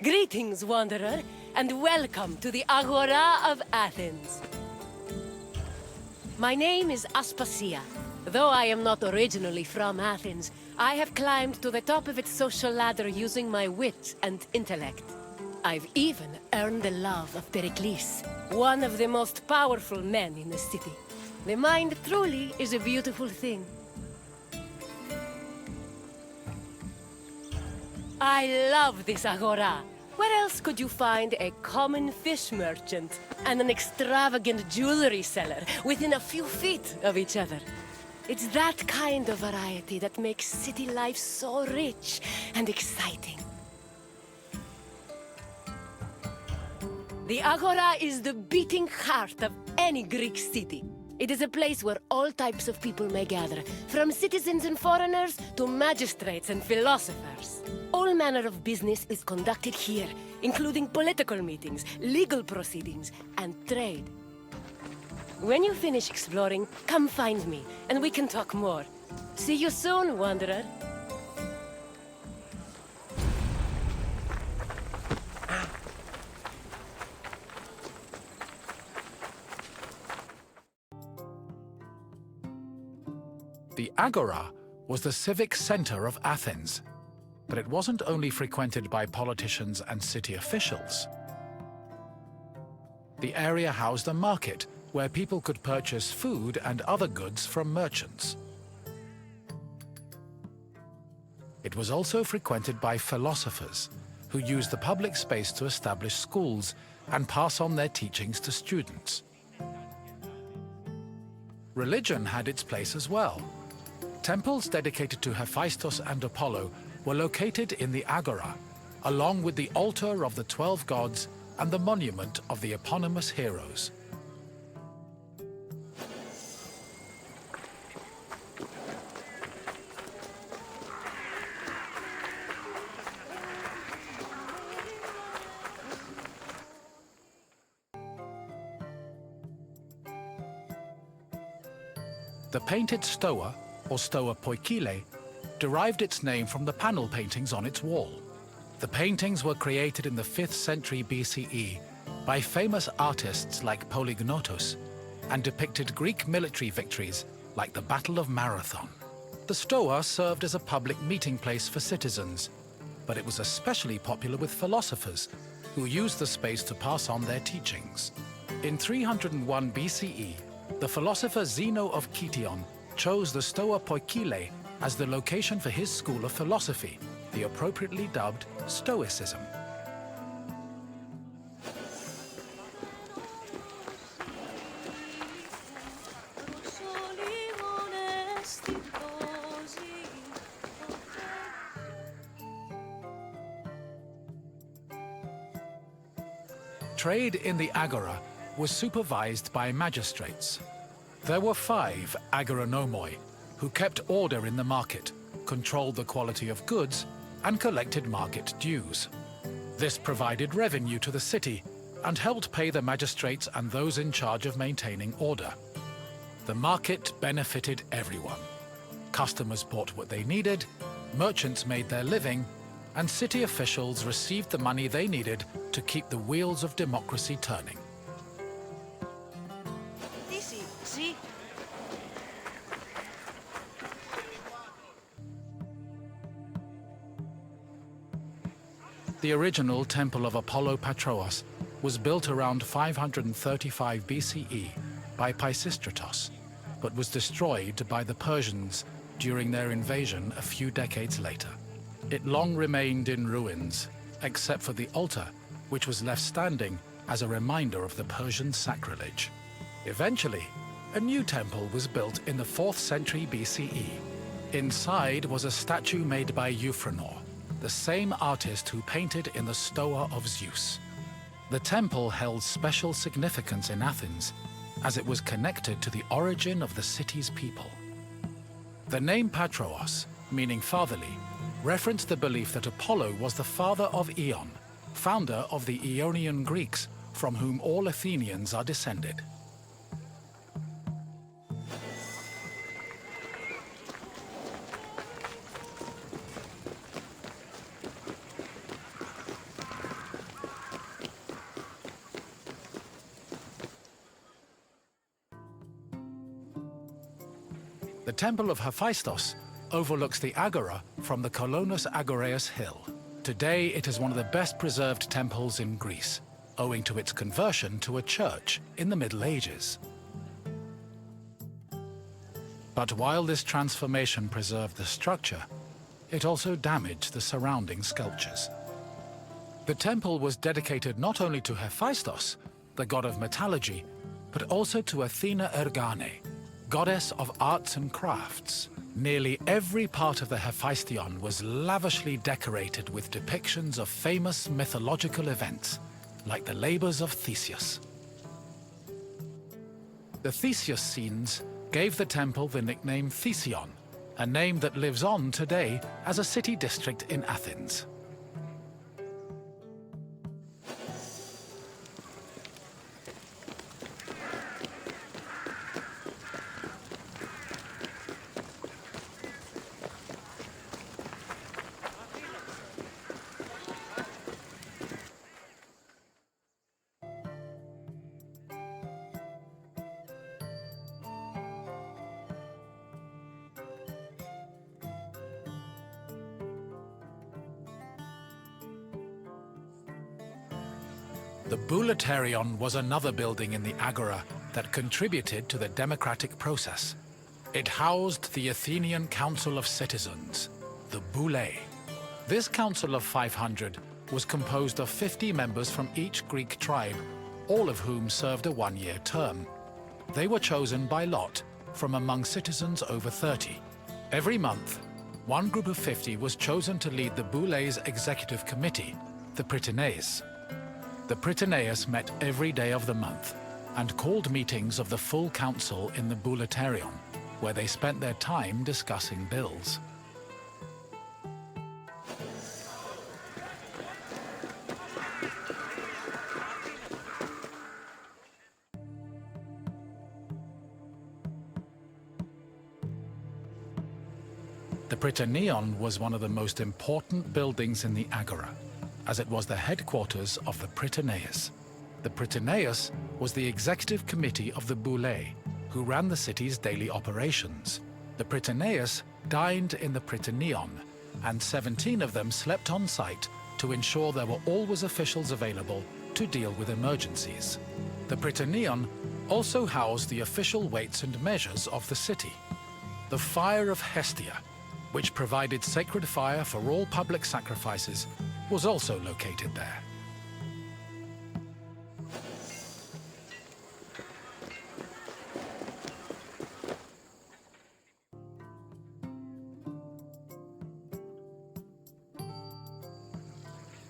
Greetings, wanderer, and welcome to the Agora of Athens. My name is Aspasia. Though I am not originally from Athens, I have climbed to the top of its social ladder using my wit and intellect. I've even earned the love of Pericles, one of the most powerful men in the city. The mind truly is a beautiful thing. I love this agora. Where else could you find a common fish merchant and an extravagant jewelry seller within a few feet of each other? It's that kind of variety that makes city life so rich and exciting. The Agora is the beating heart of any Greek city. It is a place where all types of people may gather, from citizens and foreigners to magistrates and philosophers. All manner of business is conducted here, including political meetings, legal proceedings, and trade. When you finish exploring, come find me, and we can talk more. See you soon, wanderer. The Agora was the civic center of Athens, but it wasn't only frequented by politicians and city officials. The area housed a market where people could purchase food and other goods from merchants. It was also frequented by philosophers, who used the public space to establish schools and pass on their teachings to students. Religion had its place as well. Temples dedicated to Hephaestus and Apollo were located in the Agora, along with the altar of the 12 gods and the monument of the eponymous heroes. The painted stoa, or stoa poikile, derived its name from the panel paintings on its wall. The paintings were created in the 5th century BCE by famous artists like Polygnotus and depicted Greek military victories like the Battle of Marathon. The stoa served as a public meeting place for citizens, but it was especially popular with philosophers who used the space to pass on their teachings. In 301 BCE, the philosopher Zeno of Kition chose the stoa poikile as the location for his school of philosophy, the appropriately dubbed Stoicism. Trade in the Agora was supervised by magistrates. There were 5 agoranomoi, who kept order in the market, controlled the quality of goods, and collected market dues. This provided revenue to the city and helped pay the magistrates and those in charge of maintaining order. The market benefited everyone. Customers bought what they needed, merchants made their living, and city officials received the money they needed to keep the wheels of democracy turning. The original Temple of Apollo Patrous was built around 535 BCE by Pisistratos, but was destroyed by the Persians during their invasion a few decades later. It long remained in ruins, except for the altar, which was left standing as a reminder of the Persian sacrilege. Eventually, a new temple was built in the 4th century BCE. Inside was a statue made by Euphranor, the same artist who painted in the Stoa of Zeus. The temple held special significance in Athens, as it was connected to the origin of the city's people. The name Patros, meaning fatherly, referenced the belief that Apollo was the father of Aeon, founder of the Ionian Greeks, from whom all Athenians are descended. The Temple of Hephaestus overlooks the Agora from the Colonus Agoreus hill. Today, it is one of the best preserved temples in Greece, owing to its conversion to a church in the Middle Ages. But while this transformation preserved the structure, it also damaged the surrounding sculptures. The temple was dedicated not only to Hephaestus, the god of metallurgy, but also to Athena Ergane, goddess of arts and crafts. Nearly every part of the Hephaestion was lavishly decorated with depictions of famous mythological events, like the labors of Theseus. The Theseus scenes gave the temple the nickname Thesion, a name that lives on today as a city district in Athens. The Boulaterion was another building in the Agora that contributed to the democratic process. It housed the Athenian Council of Citizens, the Boulé. This council of 500 was composed of 50 members from each Greek tribe, all of whom served a one-year term. They were chosen by lot from among citizens over 30. Every month, one group of 50 was chosen to lead the Boulé's executive committee, the Prytaneis. The Prytaneis met every day of the month and called meetings of the full council in the Boulaterion, where they spent their time discussing bills. The Prytaneon was one of the most important buildings in the Agora, as it was the headquarters of the Prytaneis. The Prytaneis was the executive committee of the Boulé, who ran the city's daily operations. The Prytaneis dined in the Prytaneon, and 17 of them slept on site to ensure there were always officials available to deal with emergencies. The Prytaneon also housed the official weights and measures of the city. The Fire of Hestia, which provided sacred fire for all public sacrifices, was also located there.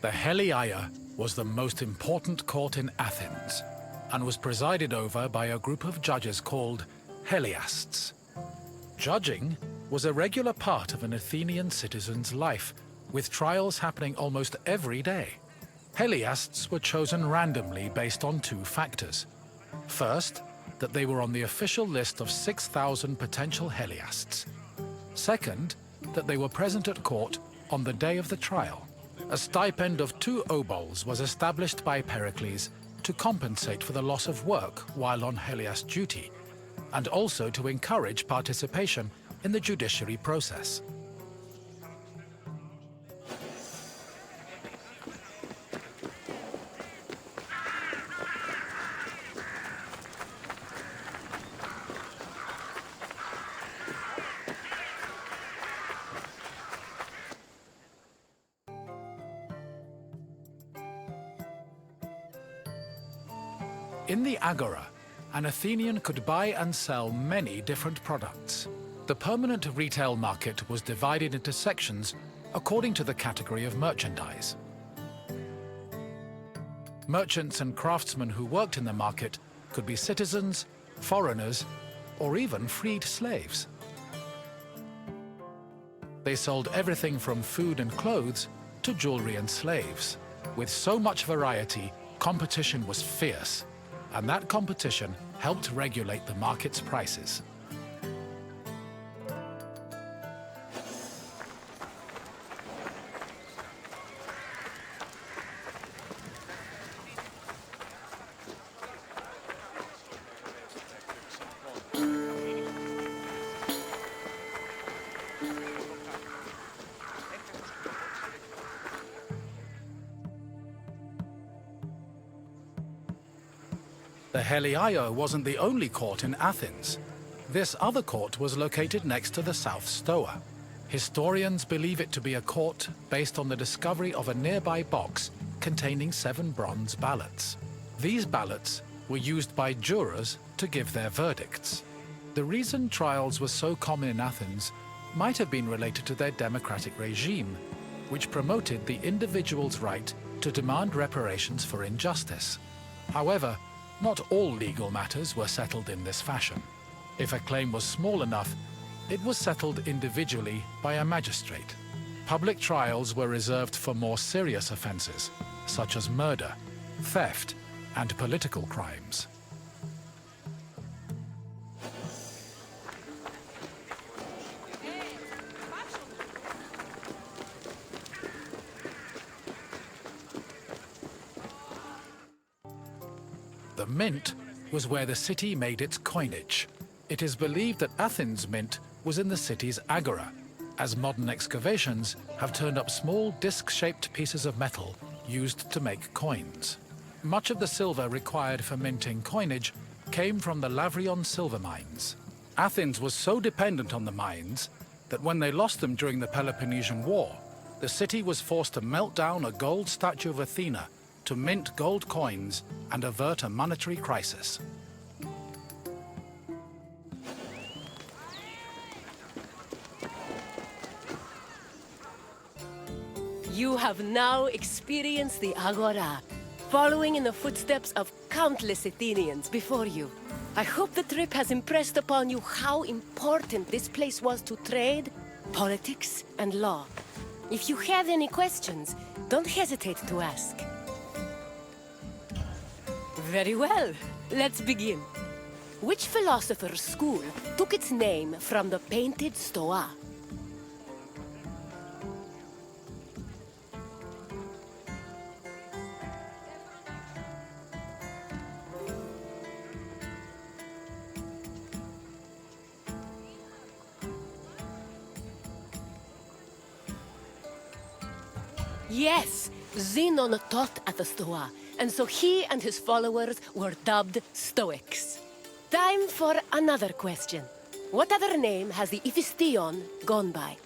The Heliaia was the most important court in Athens and was presided over by a group of judges called Heliasts. Judging was a regular part of an Athenian citizen's life, with trials happening almost every day. Heliasts were chosen randomly based on two factors. First, that they were on the official list of 6,000 potential Heliasts. Second, that they were present at court on the day of the trial. A stipend of 2 obols was established by Pericles to compensate for the loss of work while on Heliast duty, and also to encourage participation in the judiciary process. In the Agora, an Athenian could buy and sell many different products. The permanent retail market was divided into sections according to the category of merchandise. Merchants and craftsmen who worked in the market could be citizens, foreigners, or even freed slaves. They sold everything from food and clothes to jewelry and slaves. With so much variety, competition was fierce, and that competition helped regulate the market's prices. The Heliaio wasn't the only court in Athens. This other court was located next to the South Stoa. Historians believe it to be a court based on the discovery of a nearby box containing 7 bronze ballots. These ballots were used by jurors to give their verdicts. The reason trials were so common in Athens might have been related to their democratic regime, which promoted the individual's right to demand reparations for injustice. However, not all legal matters were settled in this fashion. If a claim was small enough, it was settled individually by a magistrate. Public trials were reserved for more serious offenses, such as murder, theft, and political crimes. The mint was where the city made its coinage. It is believed that Athens' mint was in the city's agora, as modern excavations have turned up small disc-shaped pieces of metal used to make coins. Much of the silver required for minting coinage came from the Lavrion silver mines. Athens was so dependent on the mines that when they lost them during the Peloponnesian War, the city was forced to melt down a gold statue of Athena to mint gold coins and avert a monetary crisis. You have now experienced the Agora, following in the footsteps of countless Athenians before you. I hope the trip has impressed upon you how important this place was to trade, politics, and law. If you have any questions, don't hesitate to ask. Very well, let's begin. Which philosopher's school took its name from the painted stoa? Yes, Zenon taught at the Stoa, and so he and his followers were dubbed Stoics. Time for another question. What other name has the Iphistion gone by?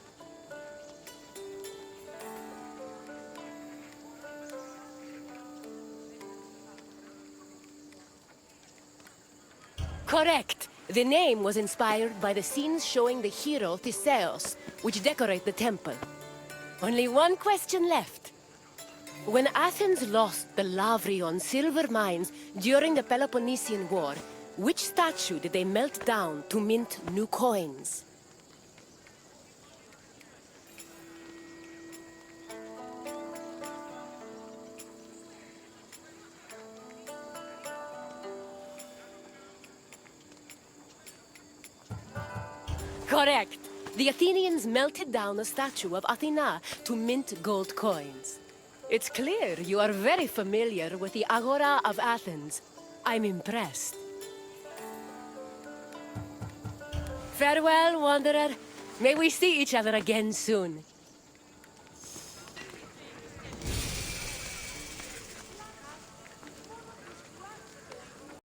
Correct! The name was inspired by the scenes showing the hero Theseus, which decorate the temple. Only one question left. When Athens lost the Lavrion silver mines during the Peloponnesian War, which statue did they melt down to mint new coins? Correct! The Athenians melted down a statue of Athena to mint gold coins. It's clear you are very familiar with the Agora of Athens. I'm impressed. Farewell, wanderer. May we see each other again soon.